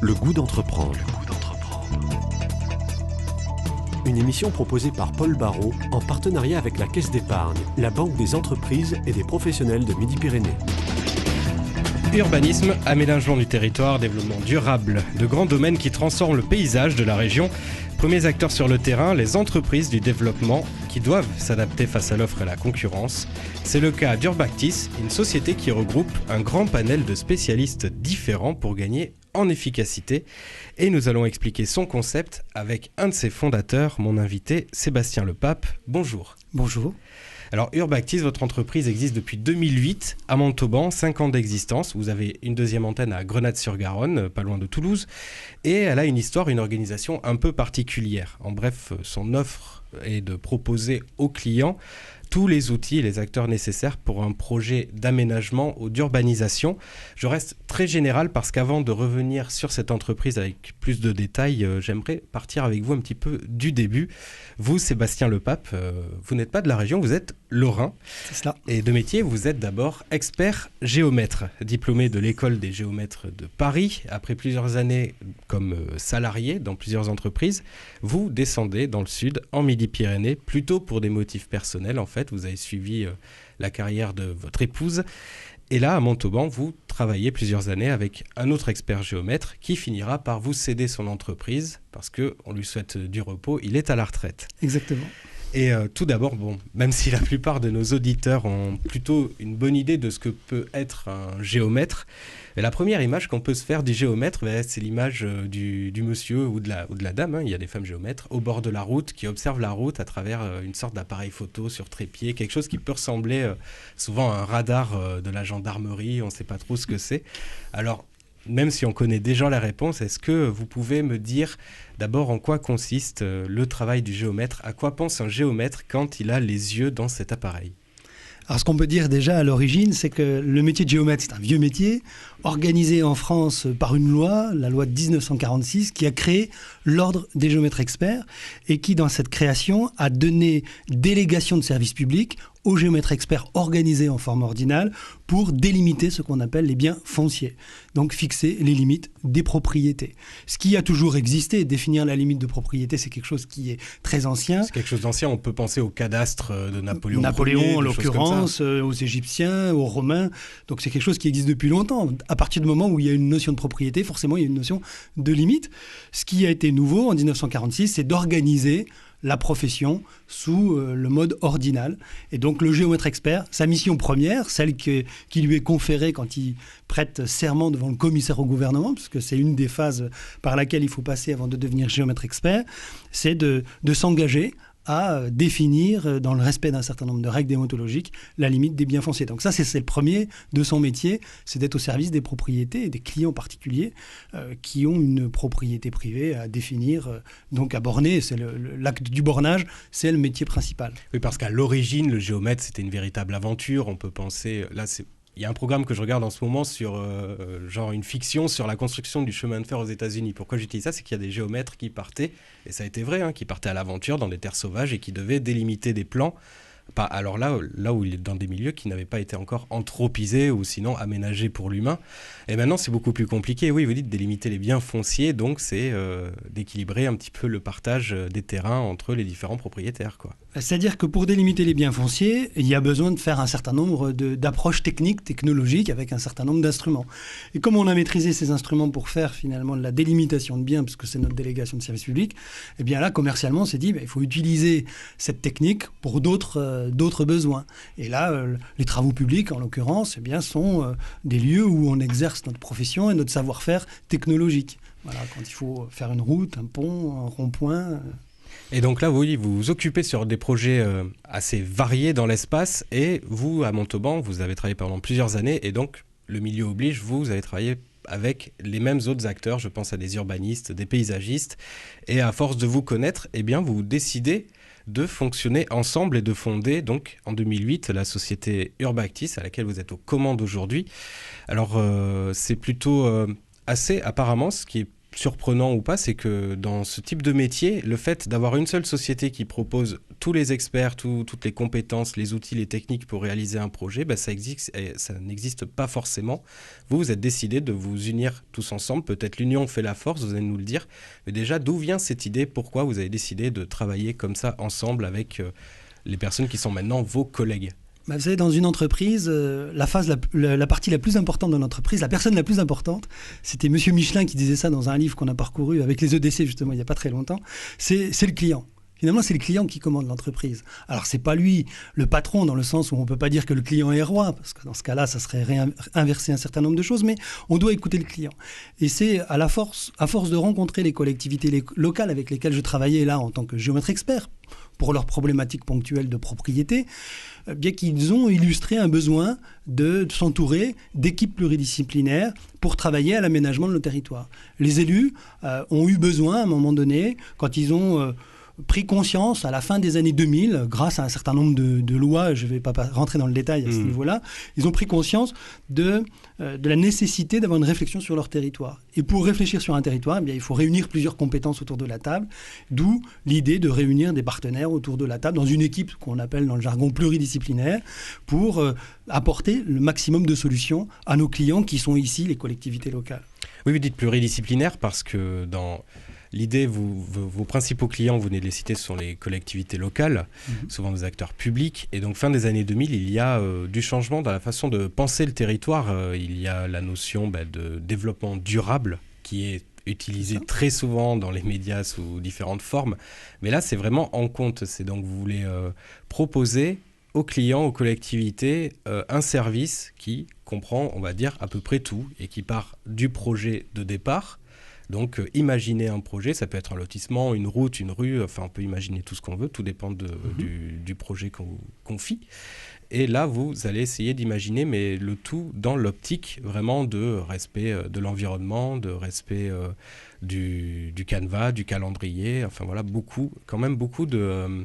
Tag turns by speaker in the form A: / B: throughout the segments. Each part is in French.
A: Le goût d'entreprendre. Une émission proposée par Paul Barraud en partenariat avec la Caisse d'épargne, la banque des entreprises et des professionnels de Midi-Pyrénées.
B: Urbanisme, aménagement du territoire, développement durable, de grands domaines qui transforment le paysage de la région. Premiers acteurs sur le terrain, les entreprises du développement qui doivent s'adapter face à l'offre et à la concurrence. C'est le cas d'Urbactis, une société qui regroupe un grand panel de spécialistes différents pour gagner en efficacité. Et nous allons expliquer son concept avec un de ses fondateurs, mon invité Sébastien Lepape. Bonjour.
C: Bonjour.
B: Alors Urbactis, votre entreprise existe depuis 2008 à Montauban, 5 ans d'existence. Vous avez une deuxième antenne à Grenade-sur-Garonne, pas loin de Toulouse. Et elle a une histoire, une organisation un peu particulière. En bref, son offre est de proposer aux clients tous les outils et les acteurs nécessaires pour un projet d'aménagement ou d'urbanisation. Je reste très général parce qu'avant de revenir sur cette entreprise avec plus de détails, j'aimerais partir avec vous un petit peu du début. Vous, Sébastien Lepape, vous n'êtes pas de la région, vous êtes lorrain.
C: C'est cela. Et
B: de métier, vous êtes d'abord expert géomètre, diplômé de l'école des géomètres de Paris. Après plusieurs années comme salarié dans plusieurs entreprises, vous descendez dans le sud, en Midi-Pyrénées, plutôt pour des motifs personnels en fait. Vous avez suivi la carrière de votre épouse. Et là, à Montauban, vous travaillez plusieurs années avec un autre expert géomètre qui finira par vous céder son entreprise parce qu'on lui souhaite du repos. Il est à la retraite.
C: Exactement.
B: Et tout d'abord, même si la plupart de nos auditeurs ont plutôt une bonne idée de ce que peut être un géomètre, la première image qu'on peut se faire du géomètre, c'est l'image du monsieur ou de la dame, il y a des femmes géomètres, au bord de la route, qui observent la route à travers une sorte d'appareil photo sur trépied, quelque chose qui peut ressembler souvent à un radar de la gendarmerie, on ne sait pas trop ce que c'est. Alors, même si on connaît déjà la réponse, est-ce que vous pouvez me dire d'abord en quoi consiste le travail du géomètre? À quoi pense un géomètre quand il a les yeux dans cet appareil?
C: Alors, ce qu'on peut dire déjà à l'origine, c'est que le métier de géomètre, c'est un vieux métier, organisé en France par une loi, la loi de 1946, qui a créé l'ordre des géomètres experts et qui, dans cette création, a donné délégation de service public aux géomètres experts organisés en forme ordinale pour délimiter ce qu'on appelle les biens fonciers. Donc fixer les limites des propriétés. Ce qui a toujours existé, définir la limite de propriété, c'est quelque chose qui est très ancien.
B: C'est quelque chose d'ancien, on peut penser au cadastre de Napoléon
C: Ier, en
B: des
C: l'occurrence, aux Égyptiens, aux Romains. Donc c'est quelque chose qui existe depuis longtemps. À partir du moment où il y a une notion de propriété, forcément il y a une notion de limite. Ce qui a été nouveau en 1946, c'est d'organiser la profession sous le mode ordinal. Et donc le géomètre expert, sa mission première, celle qui lui est conférée quand il prête serment devant le commissaire au gouvernement, puisque c'est une des phases par laquelle il faut passer avant de devenir géomètre expert, c'est de s'engager à définir, dans le respect d'un certain nombre de règles déontologiques, la limite des biens fonciers. Donc ça, c'est le premier de son métier, c'est d'être au service des propriétés et des clients particuliers qui ont une propriété privée à définir, donc à borner. C'est l'acte du bornage, c'est le métier principal.
B: Oui, parce qu'à l'origine, le géomètre, c'était une véritable aventure. On peut penser... Il y a un programme que je regarde en ce moment sur genre une fiction sur la construction du chemin de fer aux États-Unis. Pourquoi j'utilise ça? C'est qu'il y a des géomètres qui partaient, et ça a été vrai, qui partaient à l'aventure dans des terres sauvages et qui devaient délimiter des plans. Alors là où il est dans des milieux qui n'avaient pas été encore anthropisés ou sinon aménagés pour l'humain. Et maintenant, c'est beaucoup plus compliqué. Oui, vous dites délimiter les biens fonciers, donc c'est d'équilibrer un petit peu le partage des terrains entre les différents propriétaires, quoi.
C: C'est-à-dire que pour délimiter les biens fonciers, il y a besoin de faire un certain nombre d'approches techniques, technologiques, avec un certain nombre d'instruments. Et comme on a maîtrisé ces instruments pour faire finalement de la délimitation de biens, puisque c'est notre délégation de service public, eh bien là, commercialement, on s'est dit il faut utiliser cette technique pour d'autres besoins. Et là, les travaux publics, en l'occurrence, sont des lieux où on exerce notre profession et notre savoir-faire technologique. Voilà, quand il faut faire une route, un pont, un rond-point...
B: Et donc là, vous vous occupez sur des projets assez variés dans l'espace et vous, à Montauban, vous avez travaillé pendant plusieurs années et donc le milieu oblige, vous avez travaillé avec les mêmes autres acteurs, je pense à des urbanistes, des paysagistes et à force de vous connaître, vous décidez de fonctionner ensemble et de fonder donc en 2008 la société Urbactis à laquelle vous êtes aux commandes aujourd'hui. Alors c'est plutôt assez apparemment ce qui est surprenant ou pas, c'est que dans ce type de métier, le fait d'avoir une seule société qui propose tous les experts, toutes les compétences, les outils, les techniques pour réaliser un projet, ça n'existe pas forcément. Vous êtes décidé de vous unir tous ensemble. Peut-être l'union fait la force, vous allez nous le dire. Mais déjà, d'où vient cette idée? Pourquoi vous avez décidé de travailler comme ça ensemble avec les personnes qui sont maintenant vos collègues?
C: Vous savez, dans une entreprise, la partie la plus importante de l'entreprise, la personne la plus importante, c'était Monsieur Michelin qui disait ça dans un livre qu'on a parcouru avec les EDC, justement, il n'y a pas très longtemps, c'est le client. Finalement, c'est le client qui commande l'entreprise. Alors, c'est pas lui le patron, dans le sens où on ne peut pas dire que le client est roi, parce que dans ce cas-là, ça serait inverser un certain nombre de choses, mais on doit écouter le client. Et c'est à force de rencontrer les collectivités locales avec lesquelles je travaillais là en tant que géomètre expert, pour leurs problématiques ponctuelles de propriété, bien qu'ils ont illustré un besoin de s'entourer d'équipes pluridisciplinaires pour travailler à l'aménagement de nos territoires. Les élus ont eu besoin, à un moment donné, quand ils ont pris conscience à la fin des années 2000, grâce à un certain nombre de lois, je ne vais pas rentrer dans le détail à ce niveau-là, ils ont pris conscience de la nécessité d'avoir une réflexion sur leur territoire. Et pour réfléchir sur un territoire, il faut réunir plusieurs compétences autour de la table, d'où l'idée de réunir des partenaires autour de la table dans une équipe qu'on appelle dans le jargon pluridisciplinaire pour apporter le maximum de solutions à nos clients qui sont ici les collectivités locales.
B: Oui, vous dites pluridisciplinaire parce que dans l'idée, vos principaux clients, vous venez de les citer, ce sont les collectivités locales, souvent des acteurs publics. Et donc, fin des années 2000, il y a du changement dans la façon de penser le territoire. Il y a la notion de développement durable qui est utilisée très souvent dans les médias sous différentes formes. Mais là, c'est vraiment en compte. C'est donc, vous voulez proposer aux clients, aux collectivités, un service qui comprend, on va dire, à peu près tout et qui part du projet de départ. Donc, imaginer un projet, ça peut être un lotissement, une route, une rue, enfin, on peut imaginer tout ce qu'on veut, tout dépend du projet qu'on vous confie. Et là, vous allez essayer d'imaginer, mais le tout dans l'optique vraiment de respect de l'environnement, de respect du canevas, du calendrier, enfin voilà, quand même beaucoup de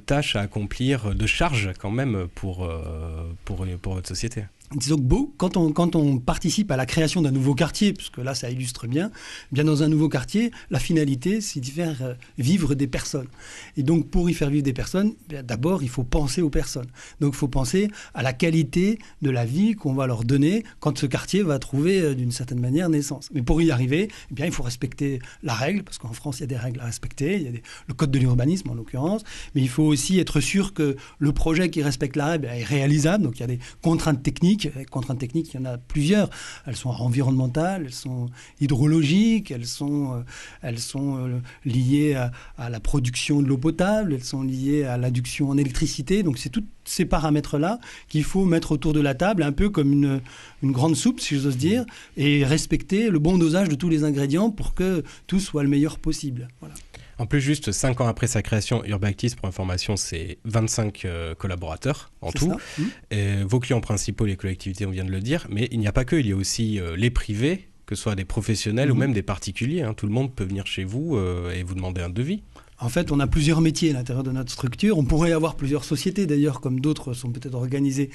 B: tâches à accomplir, de charges quand même pour votre société.
C: Disons que quand on participe à la création d'un nouveau quartier, puisque là ça illustre bien dans un nouveau quartier, la finalité c'est d'y faire vivre des personnes. Et donc pour y faire vivre des personnes, d'abord il faut penser aux personnes. Donc il faut penser à la qualité de la vie qu'on va leur donner quand ce quartier va trouver d'une certaine manière naissance. Mais pour y arriver, il faut respecter la règle, parce qu'en France il y a des règles à respecter, il y a le code de l'urbanisme en l'occurrence, mais il faut aussi être sûr que le projet qui respecte la règle est réalisable, donc il y a des contraintes techniques. Les contraintes techniques, il y en a plusieurs. Elles sont environnementales, elles sont hydrologiques, elles sont liées à la production de l'eau potable, elles sont liées à l'adduction en électricité. Donc c'est tous ces paramètres-là qu'il faut mettre autour de la table, un peu comme une grande soupe, si j'ose dire, et respecter le bon dosage de tous les ingrédients pour que tout soit le meilleur possible. Voilà.
B: En plus, juste 5 ans après sa création, Urbactis, pour information, c'est 25 collaborateurs en tout. Et vos clients principaux, les collectivités, on vient de le dire, mais il n'y a pas que, il y a aussi les privés, que ce soit des professionnels ou même des particuliers. Tout le monde peut venir chez vous et vous demander un devis.
C: En fait, on a plusieurs métiers à l'intérieur de notre structure. On pourrait avoir plusieurs sociétés, d'ailleurs, comme d'autres sont peut-être organisées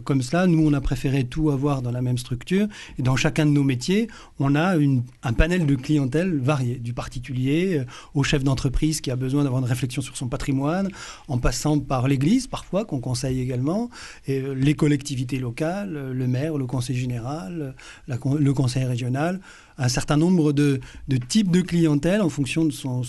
C: comme cela. Nous, on a préféré tout avoir dans la même structure. Et dans chacun de nos métiers, on a un panel de clientèle varié, du particulier au chef d'entreprise qui a besoin d'avoir une réflexion sur son patrimoine, en passant par l'église, parfois, qu'on conseille également, et les collectivités locales, le maire, le conseil général, le conseil régional, un certain nombre de types de clientèle en fonction de son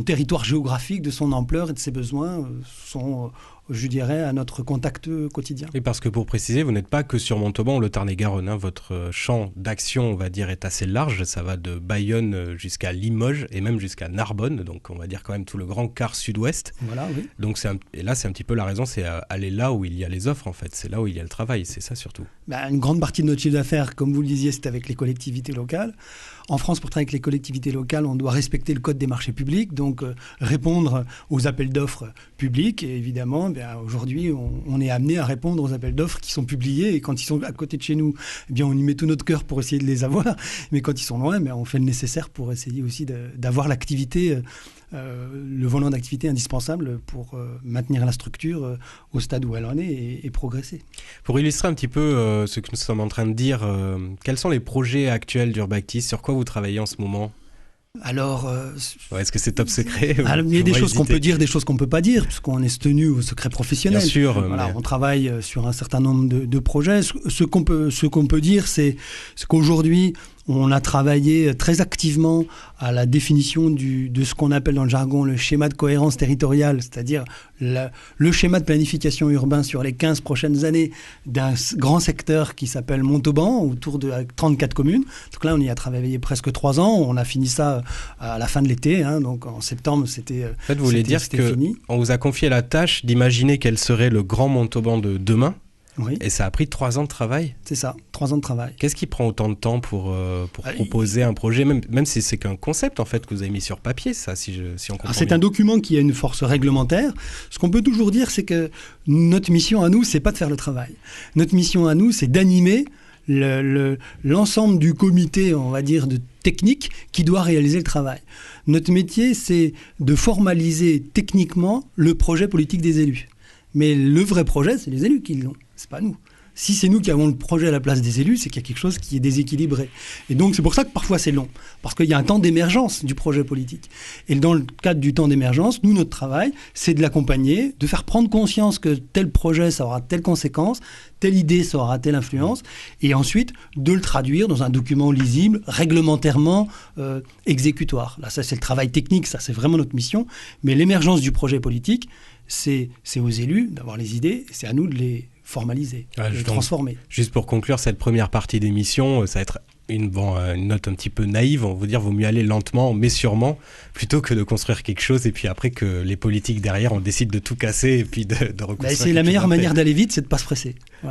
C: territoire géographique, de son ampleur et de ses besoins sont, je dirais, à notre contact quotidien.
B: Et parce que pour préciser, vous n'êtes pas que sur Montauban, le Tarn-et-Garonne. Votre champ d'action, on va dire, est assez large. Ça va de Bayonne jusqu'à Limoges et même jusqu'à Narbonne. Donc on va dire quand même tout le grand quart sud-ouest.
C: Voilà, oui.
B: Donc et là, c'est un petit peu la raison, c'est aller là où il y a les offres en fait. C'est là où il y a le travail, c'est ça surtout.
C: Une grande partie de notre chiffre d'affaires, comme vous le disiez, c'est avec les collectivités locales. En France, pour travailler avec les collectivités locales, on doit respecter le code des marchés publics, donc répondre aux appels d'offres publics. Et évidemment, aujourd'hui, on est amené à répondre aux appels d'offres qui sont publiés. Et quand ils sont à côté de chez nous, eh bien, on y met tout notre cœur pour essayer de les avoir. Mais quand ils sont loin, on fait le nécessaire pour essayer aussi d'avoir l'activité, le volant d'activité indispensable pour maintenir la structure au stade où elle en est et progresser.
B: Pour illustrer un petit peu ce que nous sommes en train de dire, quels sont les projets actuels d'Urbactis? Sur quoi vous travaillez en ce moment?
C: Alors,
B: est-ce que c'est top secret?
C: Il y a des choses qu'on peut dire, des choses qu'on ne peut pas dire, puisqu'on est tenu au secret professionnel.
B: Bien sûr.
C: On travaille sur un certain nombre de projets. Ce qu'on peut dire, c'est qu'aujourd'hui, on a travaillé très activement à la définition de ce qu'on appelle dans le jargon le schéma de cohérence territoriale, c'est-à-dire le schéma de planification urbain sur les 15 prochaines années d'un grand secteur qui s'appelle Montauban, autour de 34 communes. Donc là, on y a travaillé presque 3 ans. On a fini ça à la fin de l'été. Donc en septembre, c'était fini.
B: En fait, vous voulez dire qu'on vous a confié la tâche d'imaginer quel serait le grand Montauban de demain?
C: Oui.
B: Et ça a pris 3 ans de travail?
C: C'est ça, 3 ans de travail.
B: Qu'est-ce qui prend autant de temps pour proposer un projet, même si c'est qu'un concept en fait que vous avez mis sur papier, ça, si on comprend
C: c'est
B: bien.
C: un document qui a une force réglementaire. Ce qu'on peut toujours dire, c'est que notre mission à nous, c'est pas de faire le travail. Notre mission à nous, c'est d'animer l'ensemble du comité, on va dire, de technique qui doit réaliser le travail. Notre métier, c'est de formaliser techniquement le projet politique des élus. Mais le vrai projet, c'est les élus qui l'ont, c'est pas nous. Si c'est nous qui avons le projet à la place des élus, c'est qu'il y a quelque chose qui est déséquilibré. Et donc, c'est pour ça que parfois c'est long. Parce qu'il y a un temps d'émergence du projet politique. Et dans le cadre du temps d'émergence, nous, notre travail, c'est de l'accompagner, de faire prendre conscience que tel projet, ça aura telle conséquence, telle idée, ça aura telle influence, et ensuite de le traduire dans un document lisible, réglementairement exécutoire. Là, ça, c'est le travail technique, ça, c'est vraiment notre mission. Mais l'émergence du projet politique, c'est aux élus d'avoir les idées, et c'est à nous de les formaliser, de les transformer.
B: Juste pour conclure cette première partie d'émission, ça va être une note un petit peu naïve, on va dire, vaut mieux aller lentement mais sûrement, plutôt que de construire quelque chose et puis après que les politiques derrière on décide de tout casser et puis de reconstruire.
C: C'est la meilleure manière d'aller vite, c'est de ne pas se presser. Voilà.